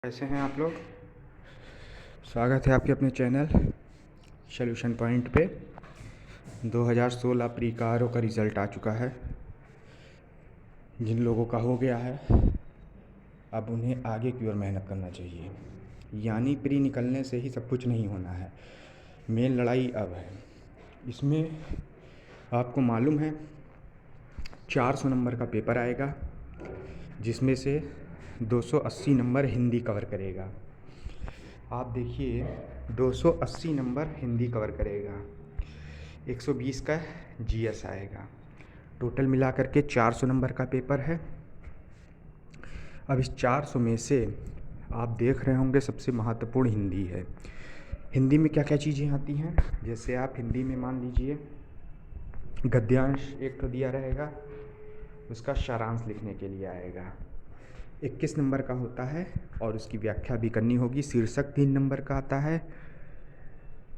कैसे हैं आप लोग। स्वागत है आपके अपने चैनल सॉल्यूशन पॉइंट पे। 2016 प्री का आरओ का रिज़ल्ट आ चुका है। जिन लोगों का हो गया है अब उन्हें आगे की ओर मेहनत करना चाहिए, यानी प्री निकलने से ही सब कुछ नहीं होना है। मेन लड़ाई अब है। इसमें आपको मालूम है 400 नंबर का पेपर आएगा, जिसमें से 280 नंबर हिंदी कवर करेगा। आप देखिए 280 नंबर हिंदी कवर करेगा, 120 का जीएस आएगा। टोटल मिला करके 400 नंबर का पेपर है। अब इस 400 में से आप देख रहे होंगे सबसे महत्वपूर्ण हिंदी है। हिंदी में क्या क्या चीज़ें आती हैं, जैसे आप हिंदी में मान लीजिए गद्यांश एक तो दिया रहेगा, उसका सारांश लिखने के लिए आएगा। 21 नंबर का होता है और उसकी व्याख्या भी करनी होगी। शीर्षक 3 नंबर का आता है।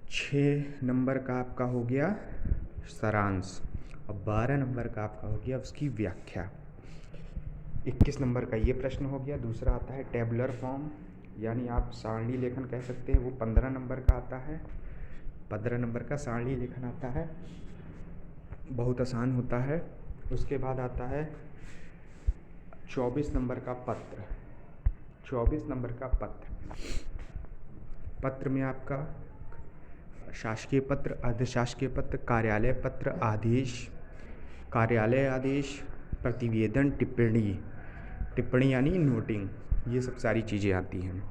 6 नंबर का आपका हो गया सारांश और 12 नंबर का आपका हो गया उसकी व्याख्या। 21 नंबर का ये प्रश्न हो गया। दूसरा आता है टेबुलर फॉर्म, यानी आप सारणी लेखन कह सकते हैं, वो 15 नंबर का आता है। 15 नंबर का सारणी लेखन आता है, बहुत आसान होता है। उसके बाद आता है 24 नंबर का पत्र। 24 नंबर का पत्र में आपका शासकीय पत्र, अर्धशासकीय पत्र, कार्यालय पत्र, आदेश, कार्यालय आदेश, प्रतिवेदन, टिप्पणी यानी नोटिंग, ये सब सारी चीज़ें आती हैं।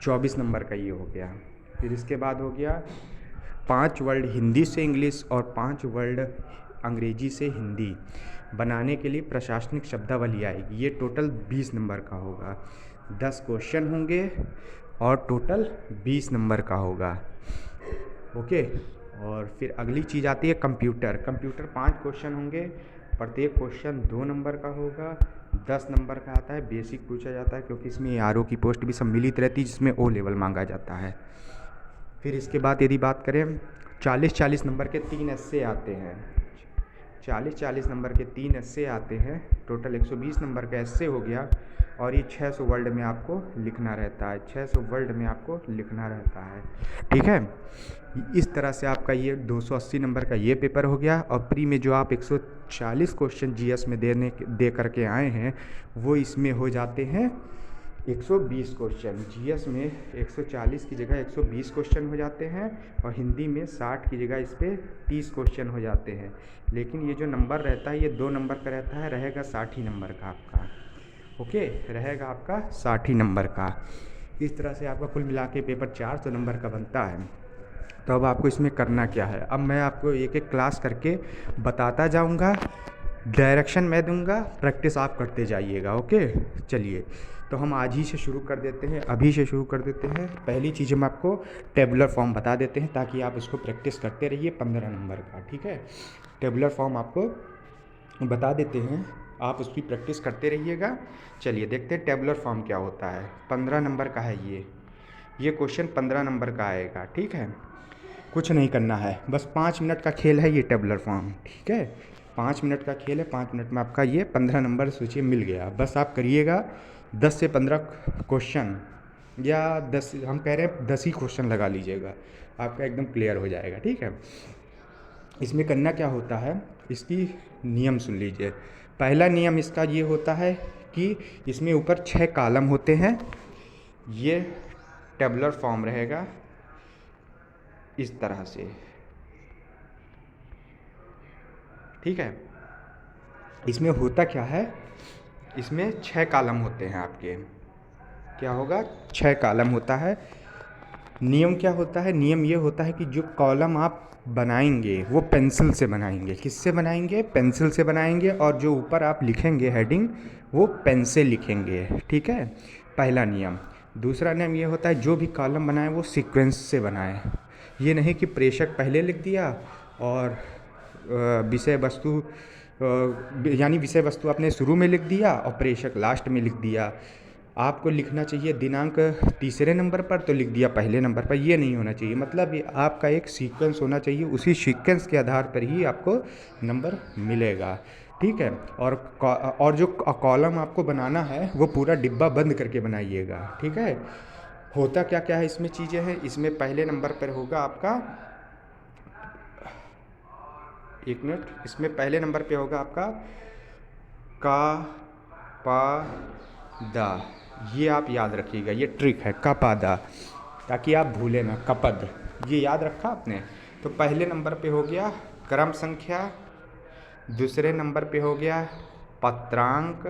24 नंबर का ये हो गया। फिर इसके बाद हो गया 5 वर्ड हिंदी से इंग्लिश और 5 वर्ड अंग्रेजी से हिंदी बनाने के लिए प्रशासनिक शब्दावली आएगी। ये टोटल 20 नंबर का होगा। 10 क्वेश्चन होंगे और टोटल 20 नंबर का होगा। ओके। और फिर अगली चीज़ आती है कंप्यूटर। 5 क्वेश्चन होंगे, प्रत्येक क्वेश्चन 2 नंबर का होगा। 10 नंबर का आता है, बेसिक पूछा जाता है, क्योंकि इसमें आरओ की पोस्ट भी सम्मिलित रहती है, जिसमें ओ लेवल मांगा जाता है। फिर इसके बाद यदि बात करें 40 नंबर के 3 एस्से आते हैं। 40 नंबर के 3 एस्से आते हैं। टोटल 120 नंबर का एस्से हो गया। और ये 600 वर्ड में आपको लिखना रहता है। 600 वर्ड में आपको लिखना रहता है, ठीक है। इस तरह से आपका ये 280 नंबर का ये पेपर हो गया। और प्री में जो आप 140 क्वेश्चन जीएस में दे करके आए हैं, वो इसमें हो जाते हैं 120 क्वेश्चन। जीएस में 140 की जगह 120 क्वेश्चन हो जाते हैं और हिंदी में 60 की जगह इस पर 30 क्वेश्चन हो जाते हैं। लेकिन ये जो नंबर रहता है ये 2 नंबर का रहता है, रहेगा 60 नंबर का आपका। ओके, रहेगा आपका 60 नंबर का। इस तरह से आपका कुल मिला के पेपर 400 नंबर का बनता है। तो अब आपको इसमें करना क्या है, अब मैं आपको एक एक क्लास करके बताता जाऊंगा, डायरेक्शन मैं दूंगा, प्रैक्टिस आप करते जाइएगा। ओके, चलिए तो हम आज ही से शुरू कर देते हैं, अभी से शुरू कर देते हैं। पहली चीज़ हम आपको टेबुलर फॉर्म बता देते हैं, ताकि आप उसको प्रैक्टिस करते रहिए 15 नंबर का, ठीक है। टेबुलर फॉर्म आपको बता देते हैं, आप उसकी प्रैक्टिस करते रहिएगा। चलिए देखते हैं टेबुलर फॉर्म क्या होता है। 15 नंबर का है ये क्वेश्चन 15 नंबर का आएगा, ठीक है। कुछ नहीं करना है, बस 5 मिनट का खेल है ये टेबुलर फॉर्म, ठीक है। 5 मिनट का खेल है, 5 मिनट में आपका ये 15 नंबर सोचिए मिल गया। बस आप करिएगा 10 से 15 क्वेश्चन, या 10, हम कह रहे हैं 10 ही क्वेश्चन लगा लीजिएगा, आपका एकदम क्लियर हो जाएगा, ठीक है। इसमें करना क्या होता है, इसकी नियम सुन लीजिए। पहला नियम इसका ये होता है कि इसमें ऊपर 6 कॉलम होते हैं। ये टेबुलर फॉर्म रहेगा इस तरह से, ठीक है। इसमें होता क्या है, इसमें 6 कॉलम होते हैं आपके। क्या होगा, 6 कॉलम होता है। नियम क्या होता है, नियम ये होता है कि जो कॉलम आप बनाएंगे वो पेंसिल से बनाएंगे। किससे बनाएंगे, पेंसिल से बनाएंगे। और जो ऊपर आप लिखेंगे हेडिंग, वो पेन से लिखेंगे, ठीक है। पहला नियम। दूसरा नियम ये होता है जो भी कॉलम बनाए वो सीक्वेंस से बनाए। ये नहीं कि प्रेषक पहले लिख दिया और विषय वस्तु यानी विषय वस्तु आपने शुरू में लिख दिया और प्रेषक लास्ट में लिख दिया। आपको लिखना चाहिए दिनांक तीसरे नंबर पर तो लिख दिया पहले नंबर पर, ये नहीं होना चाहिए। मतलब ये आपका एक सीक्वेंस होना चाहिए, उसी सीक्वेंस के आधार पर ही आपको नंबर मिलेगा, ठीक है। और जो कॉलम आपको बनाना है वो पूरा डिब्बा बंद करके बनाइएगा, ठीक है। होता क्या क्या है इसमें चीज़ें हैं, इसमें पहले नंबर पर होगा आपका, एक मिनट, इसमें पहले नंबर पे होगा आपका का पा दा। ये आप याद रखिएगा, ये ट्रिक है, का पा दा, ताकि आप भूलें ना, कपद। ये याद रखा आपने। तो पहले नंबर पे हो गया क्रम संख्या, दूसरे नंबर पे हो गया पत्रांक,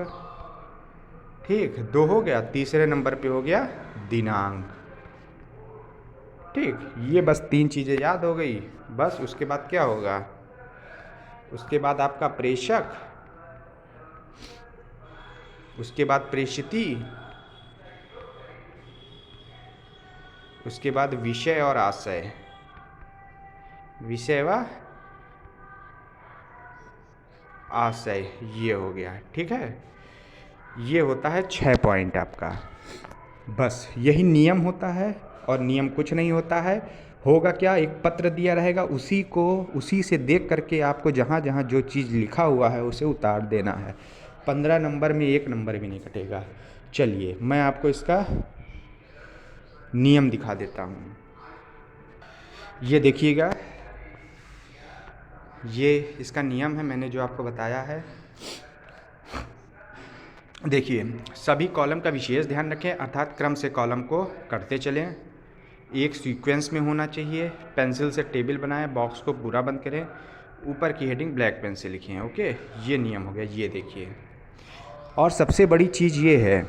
ठीक, 2 हो गया, तीसरे नंबर पे हो गया दिनांक, ठीक। ये बस 3 चीज़ें याद हो गई। बस उसके बाद क्या होगा, उसके बाद आपका प्रेषक, उसके बाद प्रेषिती, उसके बाद विषय और आशय, विषय व आशय, ये हो गया, ठीक है। ये होता है 6 पॉइंट आपका। बस यही नियम होता है, और नियम कुछ नहीं होता है। होगा क्या, एक पत्र दिया रहेगा, उसी से देख करके आपको जहाँ जहाँ जो चीज़ लिखा हुआ है उसे उतार देना है। 15 नंबर में 1 नंबर भी नहीं कटेगा। चलिए मैं आपको इसका नियम दिखा देता हूँ। ये देखिएगा, ये इसका नियम है, मैंने जो आपको बताया है। देखिए, सभी कॉलम का विशेष ध्यान रखें, अर्थात क्रम से कॉलम को करते चलें, एक सीक्वेंस में होना चाहिए। पेंसिल से टेबल बनाएं, बॉक्स को पूरा बंद करें, ऊपर की हेडिंग ब्लैक पेन से लिखें, ओके। ये नियम हो गया, ये देखिए। और सबसे बड़ी चीज़ ये है,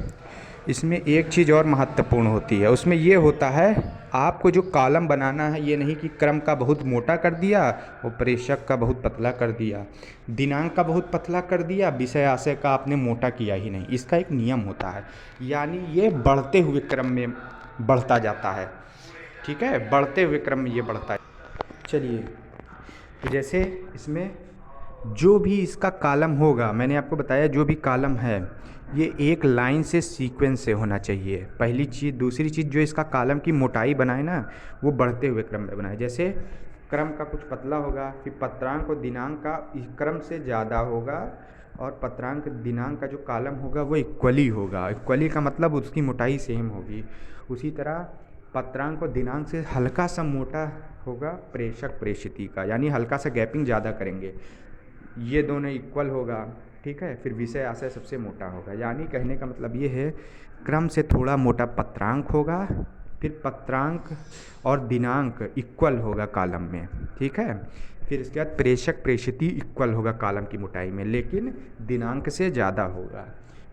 इसमें एक चीज़ और महत्वपूर्ण होती है, उसमें ये होता है आपको जो कॉलम बनाना है, ये नहीं कि क्रम का बहुत मोटा कर दिया और प्रेषक का बहुत पतला कर दिया, दिनांक का बहुत पतला कर दिया, विषय आशय का आपने मोटा किया ही नहीं। इसका एक नियम होता है, यानी ये बढ़ते हुए क्रम में बढ़ता जाता है, ठीक है, बढ़ते हुए क्रम में ये बढ़ता है। चलिए, तो जैसे इसमें जो भी इसका कॉलम होगा, मैंने आपको बताया जो भी कॉलम है ये एक लाइन से सीक्वेंस से होना चाहिए, पहली चीज़। दूसरी चीज़, जो इसका कॉलम की मोटाई बनाए ना, वो बढ़ते हुए क्रम में बनाए। जैसे क्रम का कुछ पतला होगा, फिर पत्रांक और दिनांक का क्रम से ज़्यादा होगा, और पत्रांक दिनांक का जो कॉलम होगा वो इक्वली होगा। इक्वली का मतलब उसकी मोटाई सेम होगी। उसी तरह पत्रांक और दिनांक से हल्का सा मोटा होगा प्रेषक प्रेषिती का, यानी हल्का सा गैपिंग ज़्यादा करेंगे, ये दोनों इक्वल होगा, ठीक है। फिर विषय आशय सबसे मोटा होगा, यानी कहने का मतलब ये है क्रम से थोड़ा मोटा पत्रांक होगा, फिर पत्रांक और दिनांक इक्वल होगा कॉलम में, ठीक है। फिर इसके बाद प्रेषक प्रेषिती इक्वल होगा कॉलम की मोटाई में, लेकिन दिनांक से ज़्यादा होगा।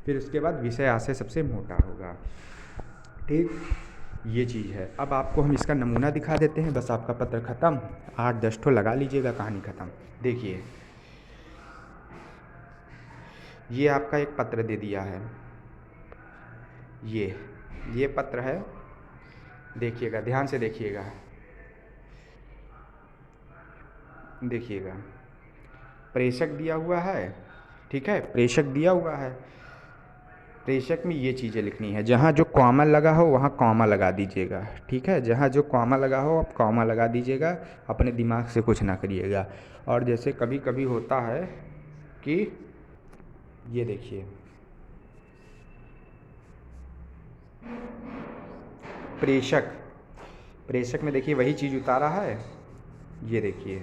फिर उसके बाद विषय आशय सबसे मोटा होगा, ठीक। ये चीज़ है। अब आपको हम इसका नमूना दिखा देते हैं, बस आपका पत्र ख़त्म, 8-10 ठो लगा लीजिएगा, कहानी ख़त्म। देखिए, ये आपका एक पत्र दे दिया है, ये पत्र है, देखिएगा, ध्यान से देखिएगा, देखिएगा, प्रेषक दिया हुआ है, ठीक है, प्रेषक दिया हुआ है। प्रेषक में ये चीज़ें लिखनी है, जहाँ जो कॉमा लगा हो वहाँ कॉमा लगा दीजिएगा, ठीक है। जहाँ जो कॉमा लगा हो आप कॉमा लगा दीजिएगा, अपने दिमाग से कुछ ना करिएगा। और जैसे कभी कभी होता है कि ये देखिए, प्रेषक में देखिए वही चीज़ उतारा है, ये देखिए,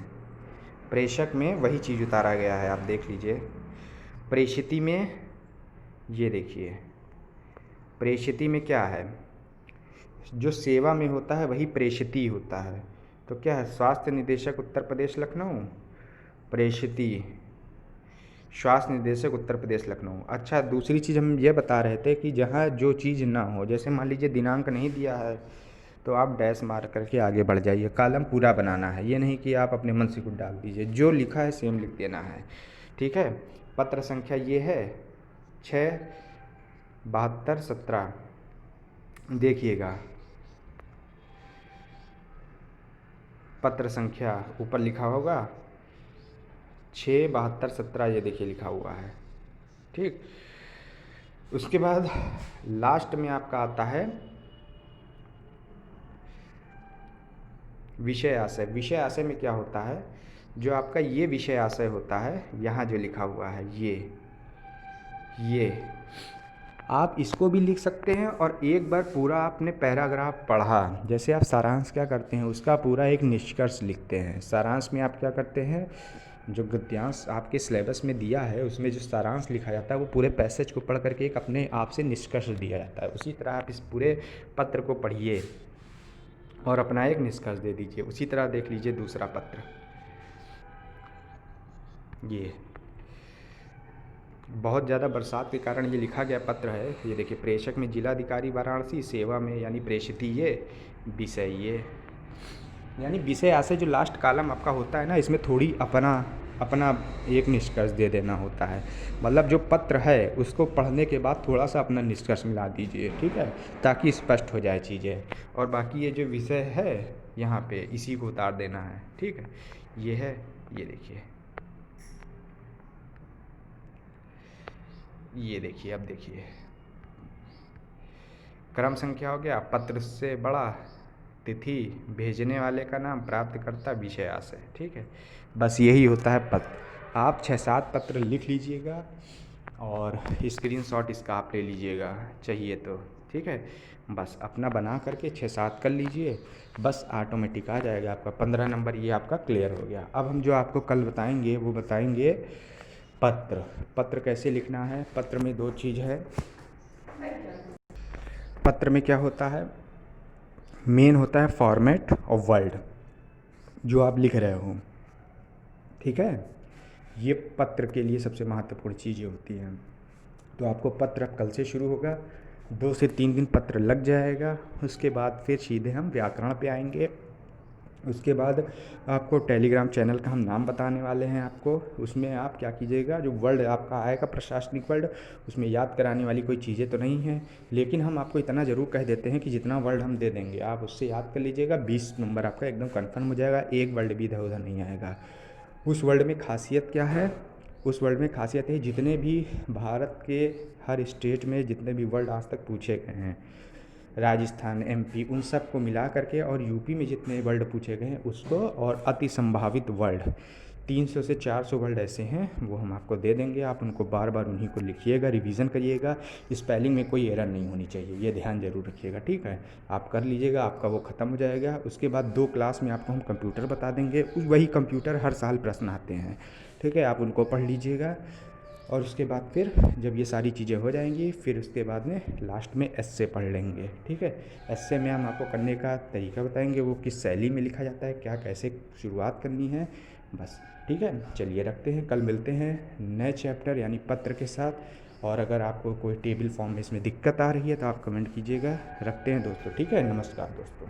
प्रेषक में वही चीज़ उतारा गया है, आप देख लीजिए। प्रेषिती में ये देखिए, प्रेषिती में क्या है, जो सेवा में होता है वही प्रेषिती होता है। तो क्या है, स्वास्थ्य निदेशक उत्तर प्रदेश लखनऊ, प्रेषिती स्वास्थ्य निदेशक उत्तर प्रदेश लखनऊ। अच्छा, दूसरी चीज़ हम ये बता रहे थे कि जहाँ जो चीज़ ना हो, जैसे मान लीजिए दिनांक नहीं दिया है तो आप डैश मार करके आगे बढ़ जाइए, कॉलम पूरा बनाना है, ये नहीं कि आप अपने मन से कुछ डाल दीजिए, जो लिखा है सेम लिख देना है, ठीक है। पत्र संख्या ये है 67217, देखिएगा, पत्र संख्या ऊपर लिखा होगा 67217, ये देखिए लिखा हुआ है, ठीक। उसके बाद लास्ट में आपका आता है विषय आशय। विषय आशय में क्या होता है, जो आपका ये विषय आशय होता है, यहाँ जो लिखा हुआ है ये आप इसको भी लिख सकते हैं और एक बार पूरा आपने पैराग्राफ पढ़ा, जैसे आप सारांश क्या करते हैं उसका पूरा एक निष्कर्ष लिखते हैं। सारांश में आप क्या करते हैं, जो गद्यांश आपके सिलेबस में दिया है उसमें जो सारांश लिखा जाता है वो पूरे पैसेज को पढ़ करके एक अपने आप से निष्कर्ष दिया जाता है। उसी तरह आप इस पूरे पत्र को पढ़िए और अपना एक निष्कर्ष दे दीजिए। उसी तरह देख लीजिए दूसरा पत्र, ये बहुत ज़्यादा बरसात के कारण ये लिखा गया पत्र है। ये देखिए, प्रेषक में जिलाधिकारी वाराणसी, सेवा में यानी प्रेषिती ये, विषय ये, यानी विषय आशय जो लास्ट कॉलम आपका होता है ना, इसमें थोड़ी अपना एक निष्कर्ष दे देना होता है। मतलब जो पत्र है उसको पढ़ने के बाद थोड़ा सा अपना निष्कर्ष मिला दीजिए, ठीक है, ताकि स्पष्ट हो जाए चीज़ें। और बाकी ये जो विषय है यहाँ पे इसी को उतार देना है, ठीक है। ये है, ये देखिए, ये देखिए, अब देखिए क्रम संख्या हो गया, पत्र से बड़ा, तिथि, भेजने वाले का नाम, प्राप्तकर्ता, विषय आशय, ठीक है। बस यही होता है पत्र। आप 6-7 पत्र लिख लीजिएगा और स्क्रीनशॉट इसका आप ले लीजिएगा चाहिए तो, ठीक है। बस अपना बना करके 6-7 कर लीजिए, बस ऑटोमेटिक आ जाएगा आपका 15 नंबर। ये आपका क्लियर हो गया। अब हम जो आपको कल बताएंगे वो बताएंगे पत्र कैसे लिखना है। पत्र में 2 चीज़ है। पत्र में क्या होता है, मेन होता है फॉर्मेट और वर्ड जो आप लिख रहे हो, ठीक है। ये पत्र के लिए सबसे महत्वपूर्ण चीज़ें होती हैं। तो आपको पत्र अब कल से शुरू होगा, 2 से 3 दिन पत्र लग जाएगा। उसके बाद फिर सीधे हम व्याकरण पे आएंगे। उसके बाद आपको टेलीग्राम चैनल का हम नाम बताने वाले हैं आपको। उसमें आप क्या कीजिएगा, जो वर्ड आपका आएगा प्रशासनिक वर्ड, उसमें याद कराने वाली कोई चीज़ें तो नहीं है, लेकिन हम आपको इतना ज़रूर कह देते हैं कि जितना वर्ड हम दे देंगे आप उससे याद कर लीजिएगा। 20 नंबर आपका एकदम कन्फर्म हो जाएगा, एक वर्ड भी इधर उधर नहीं आएगा। उस वर्ड में खासियत क्या है, उस वर्ड में खासियत है जितने भी भारत के हर स्टेट में जितने भी वर्ड आज तक पूछे गए हैं, राजस्थान, एमपी, उन सब को मिला करके, और यूपी में जितने वर्ड पूछे गए हैं उसको, और अति संभावित वर्ड 300 से 400 वर्ड ऐसे हैं वो हम आपको दे देंगे। आप उनको बार बार उन्हीं को लिखिएगा, रिवीजन करिएगा। स्पेलिंग में कोई एरर नहीं होनी चाहिए, ये ध्यान जरूर रखिएगा, ठीक है। आप कर लीजिएगा, आपका वो ख़त्म हो जाएगा। उसके बाद 2 क्लास में आपको हम कंप्यूटर बता देंगे। वही कंप्यूटर हर साल प्रश्न आते हैं, ठीक है, आप उनको पढ़ लीजिएगा। और उसके बाद फिर जब ये सारी चीज़ें हो जाएंगी, फिर उसके बाद में लास्ट में एस्से पढ़ लेंगे, ठीक है। एस्से में हम आपको करने का तरीका बताएंगे, वो किस शैली में लिखा जाता है, क्या कैसे शुरुआत करनी है, बस, ठीक है। चलिए रखते हैं, कल मिलते हैं नए चैप्टर यानी पत्र के साथ। और अगर आपको कोई टेबल फॉर्म में इसमें दिक्कत आ रही है तो आप कमेंट कीजिएगा। रखते हैं दोस्तों, ठीक है, नमस्कार दोस्तों।